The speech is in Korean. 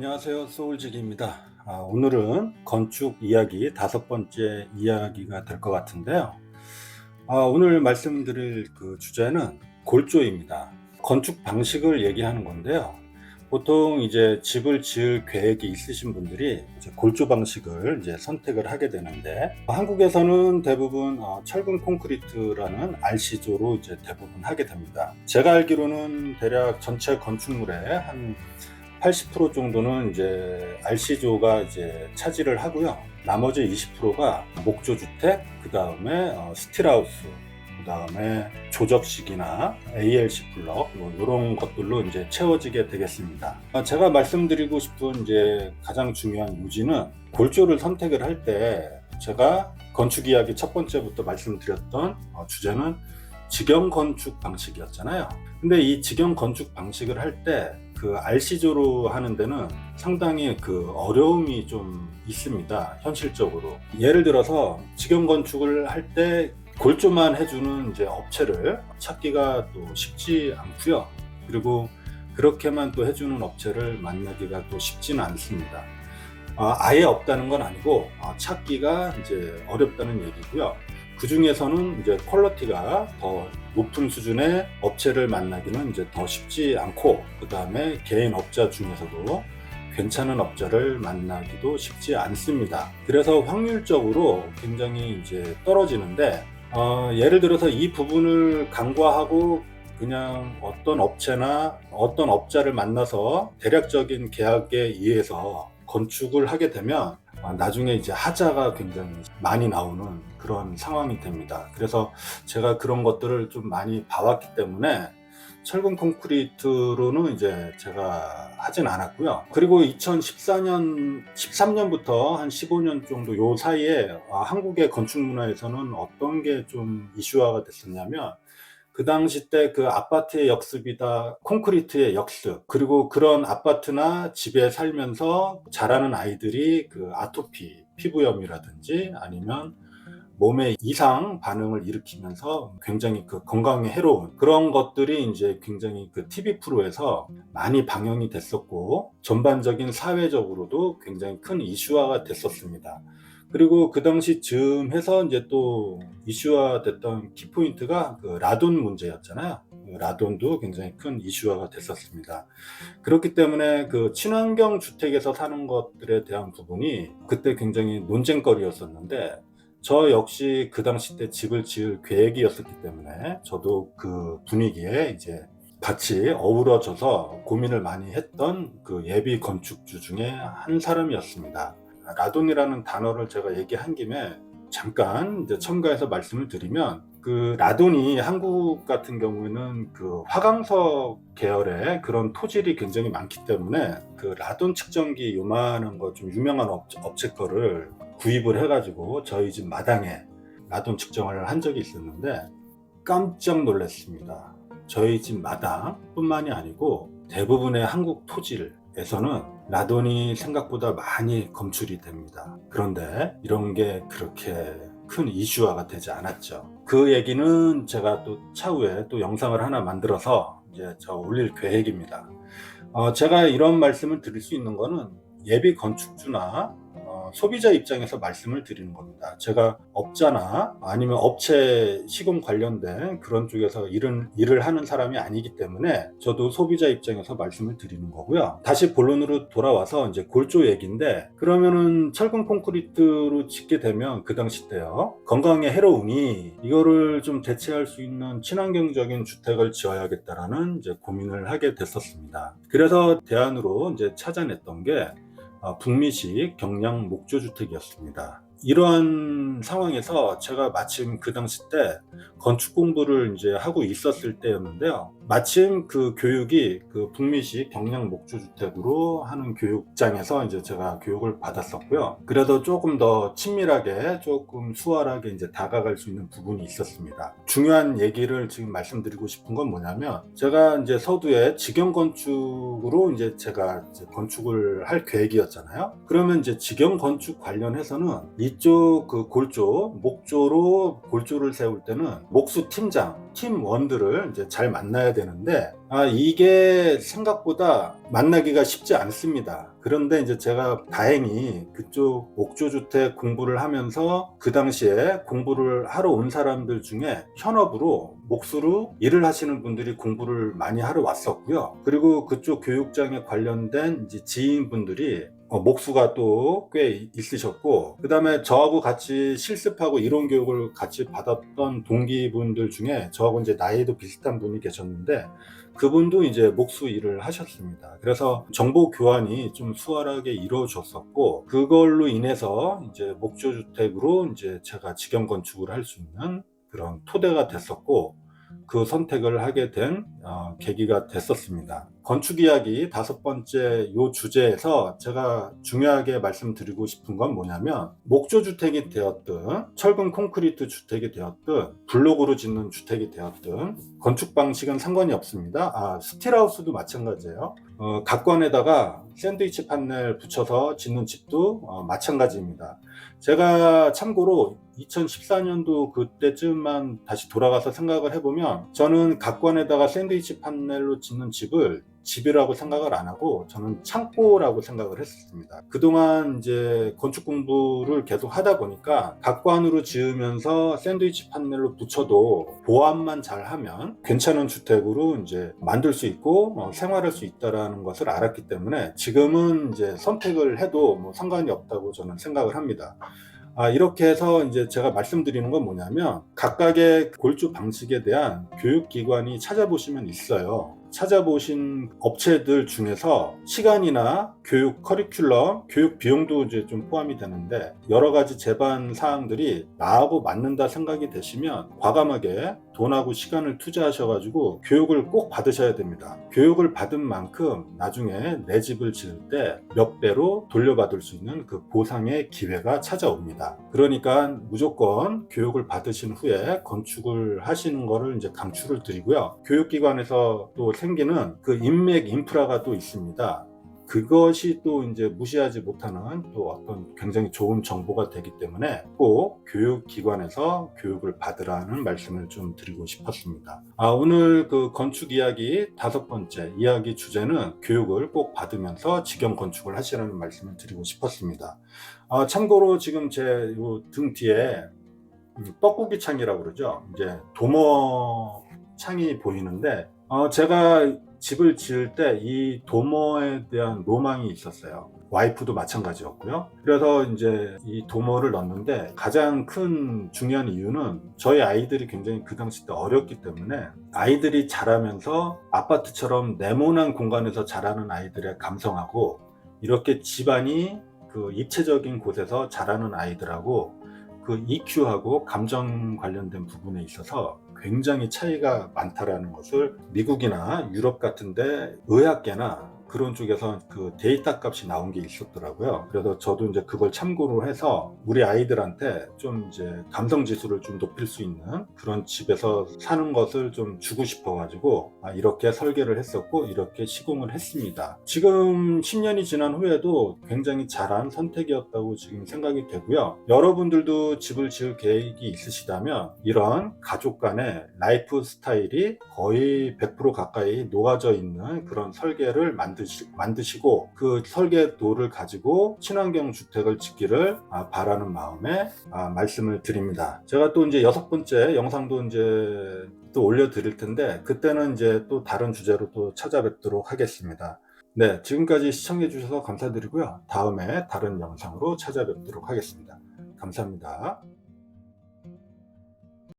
안녕하세요. 소울직입니다. 오늘은 건축 이야기 5번째 이야기가 될 것 같은데요. 오늘 말씀드릴 그 주제는 골조입니다. 건축 방식을 얘기하는 건데요. 보통 이제 집을 지을 계획이 있으신 분들이 이제 골조 방식을 이제 선택을 하게 되는데, 한국에서는 대부분 철근 콘크리트라는 RC조로 이제 대부분 하게 됩니다. 제가 알기로는 대략 전체 건축물의 한 80% 정도는 이제 RC조가 이제 차지를 하고요. 나머지 20%가 목조 주택, 그 다음에 스틸하우스, 그 다음에 조적식이나 ALC 블럭, 이런 것들로 이제 채워지게 되겠습니다. 제가 말씀드리고 싶은 이제 가장 중요한 요지는, 골조를 선택을 할 때 제가 건축 이야기 첫 번째부터 말씀드렸던 주제는 직영 건축 방식이었잖아요. 근데 이 직영 건축 방식을 할 때 그 RC조로 하는 데는 상당히 그 어려움이 좀 있습니다. 현실적으로. 예를 들어서 직영 건축을 할 때 골조만 해주는 이제 업체를 찾기가 또 쉽지 않고요. 그리고 그렇게만 또 해주는 업체를 만나기가 또 쉽지는 않습니다. 아예 없다는 건 아니고 찾기가 이제 어렵다는 얘기고요. 그 중에서는 이제 퀄리티가 더 높은 수준의 업체를 만나기는 이제 더 쉽지 않고, 그 다음에 개인 업자 중에서도 괜찮은 업자를 만나기도 쉽지 않습니다. 그래서 확률적으로 굉장히 이제 떨어지는데, 예를 들어서 이 부분을 간과하고 그냥 어떤 업체나 어떤 업자를 만나서 대략적인 계약에 의해서 건축을 하게 되면 나중에 이제 하자가 굉장히 많이 나오는 그런 상황이 됩니다. 그래서 제가 그런 것들을 좀 많이 봐왔기 때문에 철근 콘크리트로는 이제 제가 하진 않았고요. 그리고 2014년, 13년부터 한 15년 정도 요 사이에 한국의 건축 문화에서는 어떤 게 좀 이슈화가 됐었냐면, 그 당시 때 그 아파트의 역습이다, 콘크리트의 역습, 그리고 그런 아파트나 집에 살면서 자라는 아이들이 그 아토피, 피부염이라든지 아니면 몸에 이상 반응을 일으키면서 굉장히 그 건강에 해로운 그런 것들이 이제 굉장히 그 TV 프로에서 많이 방영이 됐었고, 전반적인 사회적으로도 굉장히 큰 이슈화가 됐었습니다. 그리고 그 당시 즈음 해서 이제 또 이슈화 됐던 키포인트가 그 라돈 문제였잖아요. 라돈도 굉장히 큰 이슈화가 됐었습니다. 그렇기 때문에 그 친환경 주택에서 사는 것들에 대한 부분이 그때 굉장히 논쟁거리였었는데, 저 역시 그 당시 때 집을 지을 계획이었었기 때문에 저도 그 분위기에 이제 같이 어우러져서 고민을 많이 했던 그 예비 건축주 중에 한 사람이었습니다. 라돈이라는 단어를 제가 얘기한 김에 잠깐 이제 첨가해서 말씀을 드리면, 그 라돈이 한국 같은 경우에는 그 화강석 계열의 그런 토질이 굉장히 많기 때문에 그 라돈 측정기 요만한 거 좀 유명한 업체 거를 구입을 해가지고 저희 집 마당에 라돈 측정을 한 적이 있었는데 깜짝 놀랐습니다. 저희 집 마당뿐만이 아니고 대부분의 한국 토질에서는 라돈이 생각보다 많이 검출이 됩니다. 그런데 이런 게 그렇게 큰 이슈화가 되지 않았죠. 그 얘기는 제가 또 차후에 또 영상을 하나 만들어서 이제 저 올릴 계획입니다. 제가 이런 말씀을 드릴 수 있는 거는 예비 건축주나 소비자 입장에서 말씀을 드리는 겁니다. 제가 업자나 아니면 업체 시공 관련된 그런 쪽에서 일을 하는 사람이 아니기 때문에 저도 소비자 입장에서 말씀을 드리는 거고요. 다시 본론으로 돌아와서 이제 골조 얘기인데, 그러면은 철근 콘크리트로 짓게 되면 그 당시 때요, 건강에 해로우니 이거를 좀 대체할 수 있는 친환경적인 주택을 지어야겠다라는 이제 고민을 하게 됐었습니다. 그래서 대안으로 이제 찾아냈던 게 북미식 경량 목조주택이었습니다. 이러한 상황에서 제가 마침 그 당시 때 건축 공부를 이제 하고 있었을 때였는데요. 마침 그 교육이 그 북미식 경량 목조주택으로 하는 교육장에서 이제 제가 교육을 받았었고요. 그래도 조금 더 친밀하게, 조금 수월하게 이제 다가갈 수 있는 부분이 있었습니다. 중요한 얘기를 지금 말씀드리고 싶은 건 뭐냐면, 제가 이제 서두에 직영 건축으로 이제 제가 이제 건축을 할 계획이었잖아요. 그러면 이제 직영 건축 관련해서는 이쪽 그 골조, 목조로 골조를 세울 때는 목수 팀장, 팀원들을 이제 잘 만나야 되는데, 이게 생각보다 만나기가 쉽지 않습니다. 그런데 이제 제가 다행히 그쪽 옥조주택 공부를 하면서 그 당시에 공부를 하러 온 사람들 중에 현업으로 목수로 일을 하시는 분들이 공부를 많이 하러 왔었고요. 그리고 그쪽 교육장에 관련된 이제 지인분들이 목수가 또 꽤 있으셨고, 그 다음에 저하고 같이 실습하고 이론 교육을 같이 받았던 동기분들 중에 저하고 이제 나이도 비슷한 분이 계셨는데, 그분도 이제 목수 일을 하셨습니다. 그래서 정보 교환이 좀 수월하게 이루어졌었고, 그걸로 인해서 이제 목조주택으로 이제 제가 직영 건축을 할 수 있는 그런 토대가 됐었고, 그 선택을 하게 된 계기가 됐었습니다. 건축 이야기 5번째 요 주제에서 제가 중요하게 말씀드리고 싶은 건 뭐냐면, 목조주택이 되었든 철근 콘크리트 주택이 되었든 블록으로 짓는 주택이 되었든 건축 방식은 상관이 없습니다. 스틸하우스도 마찬가지예요. 각관에다가 샌드위치 판넬 붙여서 짓는 집도 마찬가지입니다. 제가 참고로 2014년도 그때쯤만 다시 돌아가서 생각을 해보면, 저는 각관에다가 샌드위치 판넬로 짓는 집을 집이라고 생각을 안 하고 저는 창고라고 생각을 했습니다. 그동안 이제 건축 공부를 계속 하다 보니까 각관으로 지으면서 샌드위치 판넬로 붙여도 보안만 잘 하면 괜찮은 주택으로 이제 만들 수 있고 생활할 수 있다라는 것을 알았기 때문에 지금은 이제 선택을 해도 뭐 상관이 없다고 저는 생각을 합니다. 이렇게 해서 이제 제가 말씀드리는 건 뭐냐면, 각각의 골조 방식에 대한 교육기관이 찾아보시면 있어요. 찾아보신 업체들 중에서 시간이나 교육 커리큘럼, 교육 비용도 이제 좀 포함이 되는데, 여러 가지 제반 사항들이 나하고 맞는다 생각이 되시면 과감하게 돈하고 시간을 투자하셔가지고 교육을 꼭 받으셔야 됩니다. 교육을 받은 만큼 나중에 내 집을 지을 때 몇 배로 돌려받을 수 있는 그 보상의 기회가 찾아옵니다. 그러니까 무조건 교육을 받으신 후에 건축을 하시는 거를 이제 강추를 드리고요. 교육기관에서 또 생기는 그 인맥 인프라가 또 있습니다. 그것이 또 이제 무시하지 못하는 또 어떤 굉장히 좋은 정보가 되기 때문에 꼭 교육기관에서 교육을 받으라는 말씀을 좀 드리고 싶었습니다. 오늘 그 건축 이야기 5번째 이야기 주제는 교육을 꼭 받으면서 직영 건축을 하시라는 말씀을 드리고 싶었습니다. 참고로 지금 제 등 뒤에 뻐꾸기 창이라고 그러죠. 이제 도머 창이 보이는데, 제가 집을 지을 때 이 도머에 대한 로망이 있었어요. 와이프도 마찬가지였고요. 그래서 이제 이 도머를 넣었는데, 가장 큰 중요한 이유는 저희 아이들이 굉장히 그 당시 때 어렸기 때문에, 아이들이 자라면서 아파트처럼 네모난 공간에서 자라는 아이들의 감성하고 이렇게 집안이 그 입체적인 곳에서 자라는 아이들하고 그 EQ하고 감정 관련된 부분에 있어서 굉장히 차이가 많다라는 것을 미국이나 유럽 같은데 의학계나 그런 쪽에서 그 데이터 값이 나온 게 있었더라고요. 그래서 저도 이제 그걸 참고로 해서 우리 아이들한테 좀 이제 감성 지수를 좀 높일 수 있는 그런 집에서 사는 것을 좀 주고 싶어가지고 이렇게 설계를 했었고 이렇게 시공을 했습니다. 지금 10년이 지난 후에도 굉장히 잘한 선택이었다고 지금 생각이 되고요. 여러분들도 집을 지을 계획이 있으시다면 이런 가족 간의 라이프 스타일이 거의 100% 가까이 녹아져 있는 그런 설계를 만드시고 그 설계도를 가지고 친환경 주택을 짓기를 바라는 마음에 말씀을 드립니다. 제가 또 이제 6번째 영상도 이제 또 올려드릴 텐데, 그때는 이제 또 다른 주제로 또 찾아뵙도록 하겠습니다. 네, 지금까지 시청해 주셔서 감사드리고요. 다음에 다른 영상으로 찾아뵙도록 하겠습니다. 감사합니다.